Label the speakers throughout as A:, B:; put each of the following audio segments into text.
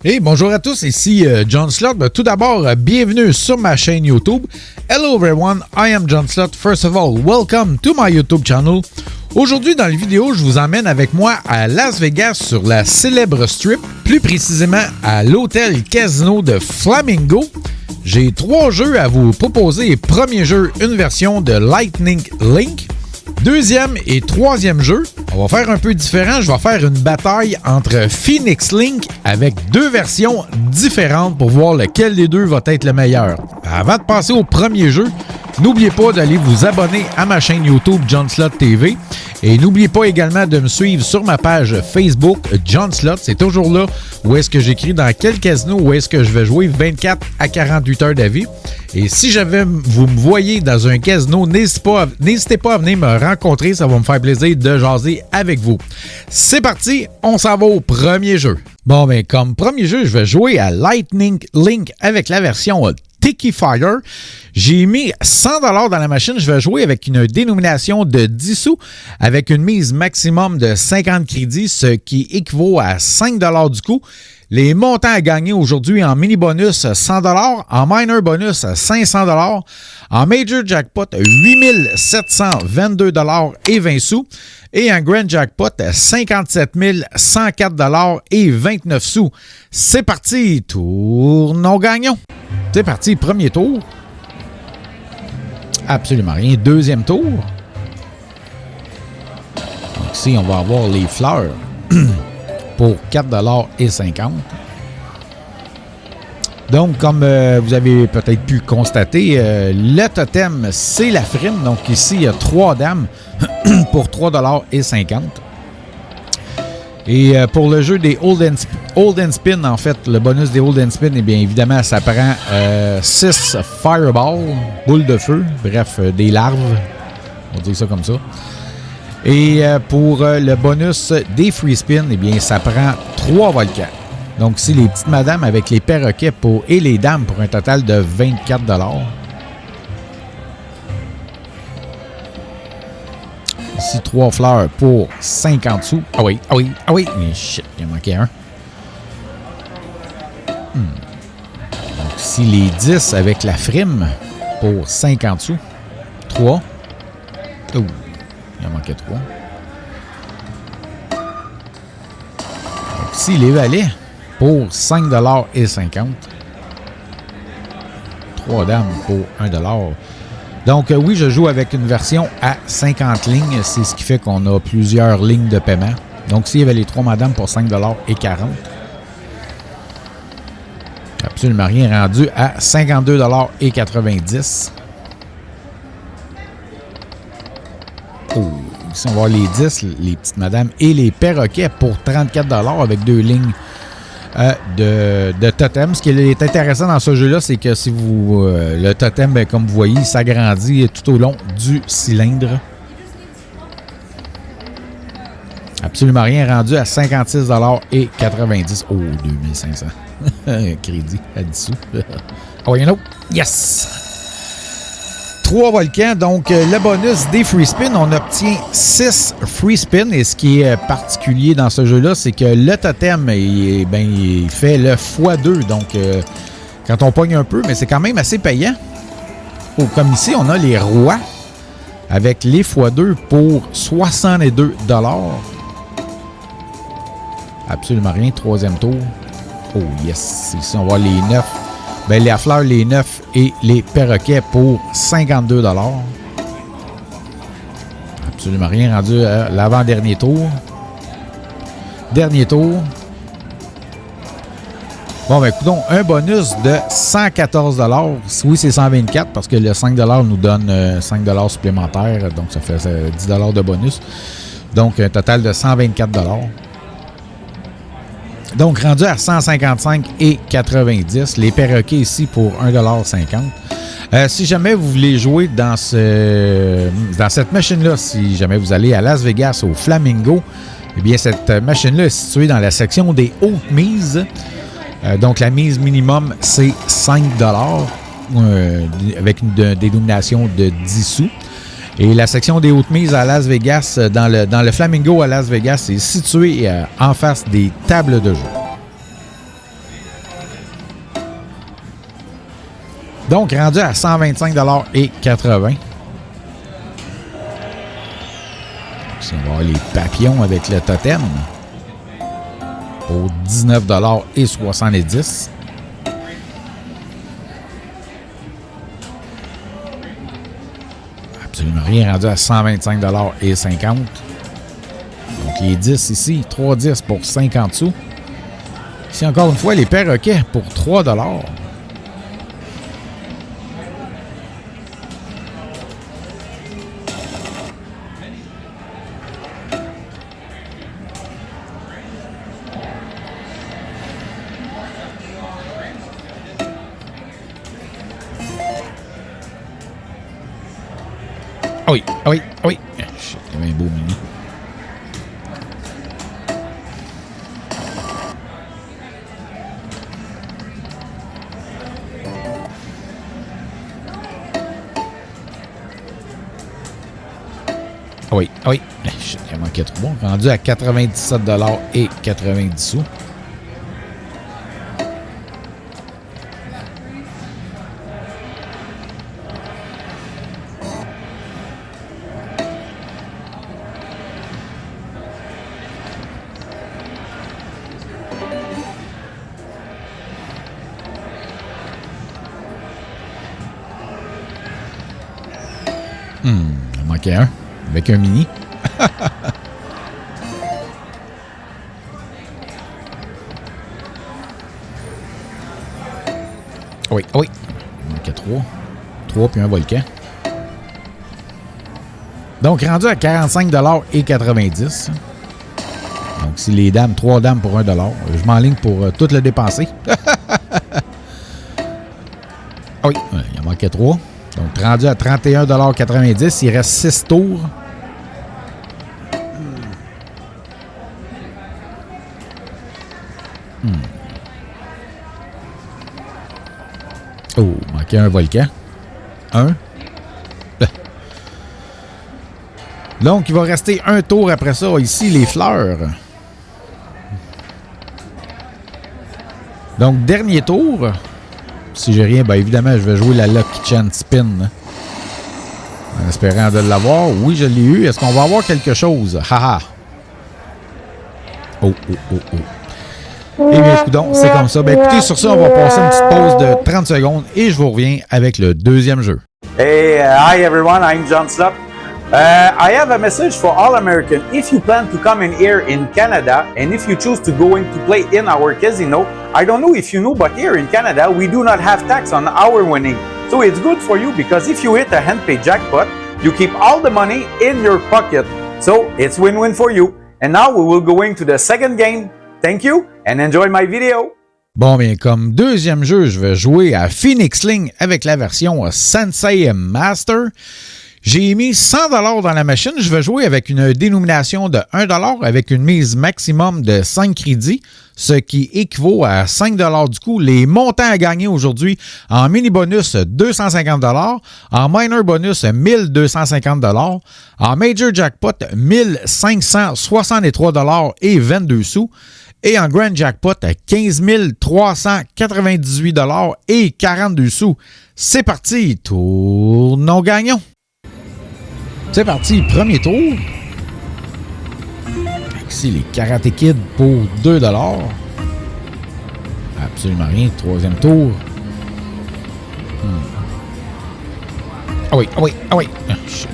A: Hey, bonjour à tous, ici John Slot. Tout d'abord, bienvenue sur ma chaîne YouTube. Hello everyone, I am John Slot. First of all, welcome to my YouTube channel. Aujourd'hui, dans la vidéo, je vous emmène avec moi à Las Vegas sur la célèbre Strip, plus précisément à l'hôtel Casino de Flamingo. J'ai 3 jeux à vous proposer. Premier jeu, une version de Lightning Link. Deuxième et troisième jeu, on va faire un peu différent. Je vais faire une bataille entre Phoenix Link avec 2 versions différentes pour voir lequel des 2 va être le meilleur. Avant de passer au premier jeu, n'oubliez pas d'aller vous abonner à ma chaîne YouTube John Slot TV. Et n'oubliez pas également de me suivre sur ma page Facebook John Slot. C'est toujours là où est-ce que j'écris dans quel casino où est-ce que je vais jouer 24 à 48 heures d'avis. Et si vous me voyez dans un casino, n'hésitez pas à venir me rencontrer. Ça va me faire plaisir de jaser avec vous. C'est parti, on s'en va au premier jeu. Bon, ben comme premier jeu, je vais jouer à Lightning Link avec la version Tiki Fire. J'ai mis 100$ dans la machine. Je vais jouer avec une dénomination de 10 sous avec une mise maximum de 50 crédits, ce qui équivaut à 5$ du coup. Les montants à gagner aujourd'hui en mini bonus 100$, en minor bonus 500$, en major jackpot 8722$ et 20 sous et en grand jackpot 57 104$ et 29 sous. C'est parti, tournons gagnons. C'est parti, premier tour. Absolument rien. Deuxième tour. Donc ici, on va avoir les fleurs pour 4,50$. Donc, comme vous avez peut-être pu constater, le totem, c'est la frime. Donc ici, il y a 3 dames pour 3,50$. Et pour le jeu des Hold and Spin, en fait, le bonus des Hold and Spin, eh bien évidemment, ça prend 6 Fireballs, boules de feu, bref, des larves, on va dire ça comme ça. Et pour le bonus des Free Spin, eh bien ça prend 3 volcans. Donc ici, les petites madames avec les perroquets et les dames pour un total de 24$. Ici, 3 fleurs pour 50 sous. Ah oui. Mais shit, il en manquait un. Donc ici, les 10 avec la frime pour 50 sous. 3. Oh, il en manquait 3. Donc ici, les valets pour 5,50$. 3 dames pour 1$. Donc, oui, je joue avec une version à 50 lignes. C'est ce qui fait qu'on a plusieurs lignes de paiement. Donc, s'il y avait les 3 madames pour 5,40$. Absolument rien, rendu à 52,90$. Oh, ici, on va voir les 10, les petites madames et les perroquets pour 34$ avec 2 lignes de totem. Ce qui est intéressant dans ce jeu-là, c'est que si vous le totem, ben, comme vous voyez, il s'agrandit tout au long du cylindre. Absolument rien, rendu à 56,90$. Oh, 2500. Crédit à 10 sous. Oh, you know. Yes! 3 volcans. Donc, le bonus des free spin, on obtient 6 free spin. Et ce qui est particulier dans ce jeu-là, c'est que le totem, il fait le x2. Donc, quand on pogne un peu, mais c'est quand même assez payant. Oh, comme ici, on a les rois avec les x2 pour 62$. Absolument rien. Troisième tour. Oh, yes. Ici, on voit les 9. Ben, les fleurs, les 9 et les perroquets pour 52$. Absolument rien, rendu à l'avant-dernier tour. Dernier tour. Bon, ben, écoutons, un bonus de 114$. Oui, c'est 124$ parce que le 5$ nous donne 5$ supplémentaires. Donc, ça fait 10$ de bonus. Donc, un total de 124$. Donc, rendu à 155,90$. Les perroquets ici pour 1,50$. Si jamais vous voulez jouer dans cette machine-là, si jamais vous allez à Las Vegas au Flamingo, eh bien, cette machine-là est située dans la section des hautes mises. Donc, la mise minimum, c'est 5$ avec une dénomination de 10 sous. Et la section des hautes mises à Las Vegas, dans le Flamingo à Las Vegas, est située en face des tables de jeu. Donc, rendu à 125,80 $. On va avoir les papillons avec le totem pour 19,70 $. Absolument rien, rendu à 125,50 $. Donc les 10 ici, 3 10 pour 50 sous. Ici encore une fois, les perroquets pour 3 $. Ah oui, ah oui, ah oui. Shit, il y avait un beau mini. Ah oui, ah oui. Shit, il manquait trop bon. Rendu à 97,90 $. Il en manquait un. Avec un mini. Oui, oui. Il manquait 3. 3 puis un volcan. Donc, rendu à 45,90 $. Donc, si les dames, 3 dames pour 1 $, je m'enligne pour tout le dépenser. Oui, il en manquait 3. Donc, rendu à 31,90 $. Il reste 6 tours. Oh, il manquait un volcan. Un. Donc, il va rester un tour après ça. Ici, les fleurs. Donc, dernier tour. Si j'ai rien, bien évidemment, je vais jouer la Lucky Chan Spin. En espérant de l'avoir. Oui, je l'ai eu. Est-ce qu'on va avoir quelque chose? Haha. Oh, oh, oh, oh. Eh bien, écoutez, c'est comme ça. Ben, écoutez, sur ça, on va passer une petite pause de 30 secondes et je vous reviens avec le deuxième jeu.
B: Hey, hi everyone, I'm John Slot. I have a message for all Americans. If you plan to come in here in Canada and if you choose to go in to play in our casino, I don't know if you know, but here in Canada, we do not have tax on our winning. So it's good for you because if you hit a hand-paid jackpot, you keep all the money in your pocket. So it's win-win for you. And now we will go into the second game. Thank you and enjoy my video.
A: Bon, bien, comme deuxième jeu, je vais jouer à Phoenix Link avec la version Sensei Master. J'ai mis 100 $ dans la machine. Je vais jouer avec une dénomination de 1 $ avec une mise maximum de 5 crédits, ce qui équivaut à 5 $ du coup. Les montants à gagner aujourd'hui en mini-bonus, 250 $, en minor bonus, 1250 $, en major jackpot, 1563 $ et 22 sous. Et en Grand Jackpot, 15 398 $ et 42 sous. C'est parti, tournons gagnons. C'est parti, premier tour. Ici, les Karate Kid pour 2 $. Absolument rien. Troisième tour. Ah oui, ah oui, ah oui. Ah, shit.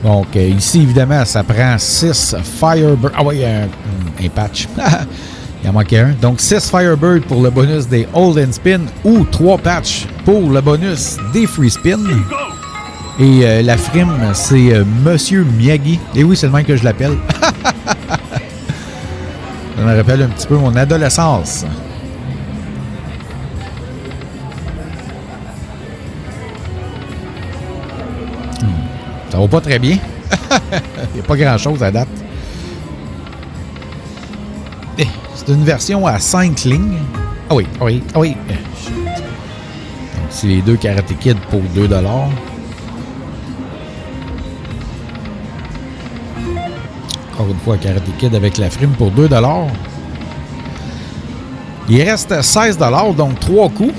A: Donc, ici, évidemment, ça prend 6 Firebird. Ah oui, un patch. Il en manquait un. Donc, 6 Firebird pour le bonus des Hold and Spin ou 3 patchs pour le bonus des Free Spin. Et la frime, c'est Monsieur Miyagi. Et oui, c'est le même que je l'appelle. Ça me rappelle un petit peu mon adolescence. Ça va pas très bien. Il n'y a pas grand-chose à date. C'est une version à 5 lignes. Ah oui, ah oui, ah oui. Donc, c'est les deux Karate Kid pour 2 $. Encore une fois, Karate Kid avec la frime pour 2 $. Il reste 16 $, donc 3 coups.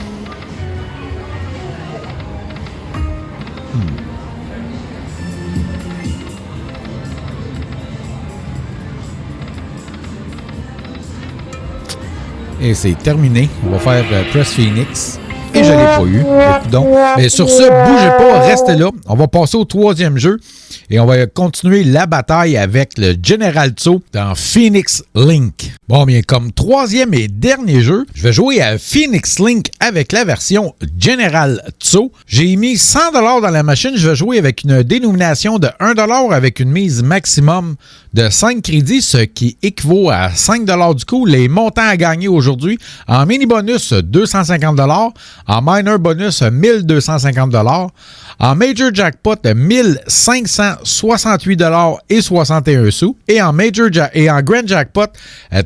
A: Et c'est terminé. On va faire Press Phoenix. Et je ne l'ai pas eu. Donc, mais sur ce, bougez pas, restez là. On va passer au 3e jeu. Et on va continuer la bataille avec le General Tso dans Phoenix Link. Bon, bien, comme 3e et dernier jeu, je vais jouer à Phoenix Link avec la version General Tso. J'ai mis 100 $ dans la machine. Je vais jouer avec une dénomination de 1 $ avec une mise maximum de 5 crédits, ce qui équivaut à 5 $ du coup. Les montants à gagner aujourd'hui, en mini bonus, 250 $, en minor bonus, 1250 $, en major jackpot, 1568 $ et 61 sous, et en grand jackpot,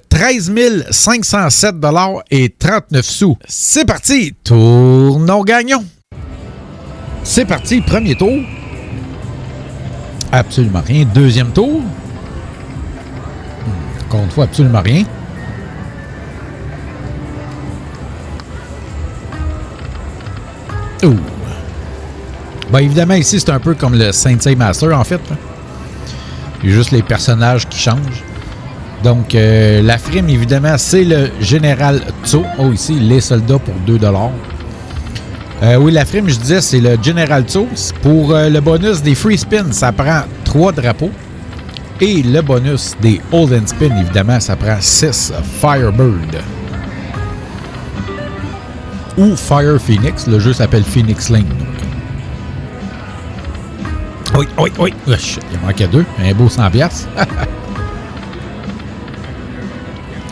A: 13 507 $ et 39 sous. C'est parti, tournons gagnons. C'est parti, premier tour. Absolument rien. Deuxième tour. Encore une fois, absolument rien. Ouh. Ben évidemment, ici, c'est un peu comme le Sensei Master, en fait. Il y a juste les personnages qui changent. Donc, la frime, évidemment, c'est le Général Tso. Oh, ici, les soldats pour 2 $. Oui, la frime, je disais, c'est le General Tso. Pour le bonus des Free Spins, ça prend 3 drapeaux. Et le bonus des Hold and Spin, évidemment, ça prend 6 Firebird. Ou Fire Phoenix. Le jeu s'appelle Phoenix Link. Oui. Oh, shit, il manquait 2. Un beau 100$.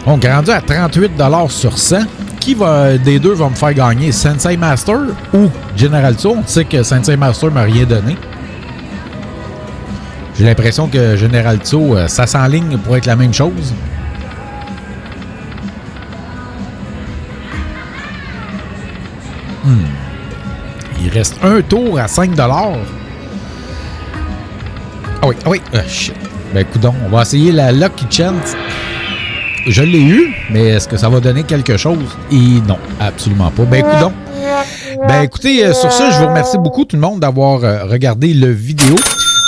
A: On est rendu à 38 $ sur 100. Qui des deux va me faire gagner? Sensei Master ou General Tso? On sait que Sensei Master m'a rien donné. J'ai l'impression que General Tso, ça s'enligne pour être la même chose. Il reste un tour à 5 $. Ah oui. Shit. Ben, coudonc, on va essayer la Lucky Chance. Je l'ai eu, mais est-ce que ça va donner quelque chose? Et non, absolument pas. Ben, coudonc. Ben, écoutez, sur ça, je vous remercie beaucoup tout le monde d'avoir regardé le vidéo.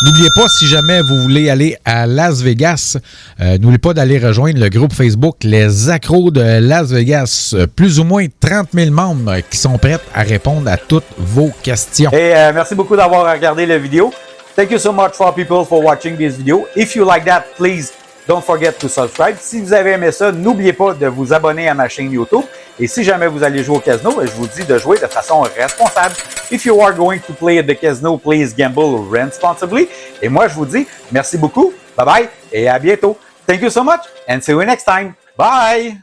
A: N'oubliez pas, si jamais vous voulez aller à Las Vegas, n'oubliez pas d'aller rejoindre le groupe Facebook Les Accros de Las Vegas. Plus ou moins 30 000 membres qui sont prêts à répondre à toutes vos questions.
B: Et merci beaucoup d'avoir regardé la vidéo. Thank you so much for people for watching this video. If you like that, please don't forget to subscribe. Si vous avez aimé ça, n'oubliez pas de vous abonner à ma chaîne YouTube. Et si jamais vous allez jouer au casino, je vous dis de jouer de façon responsable. If you are going to play at the casino, please gamble responsibly. Et moi, je vous dis merci beaucoup. Bye bye et à bientôt. Thank you so much and see you next time. Bye!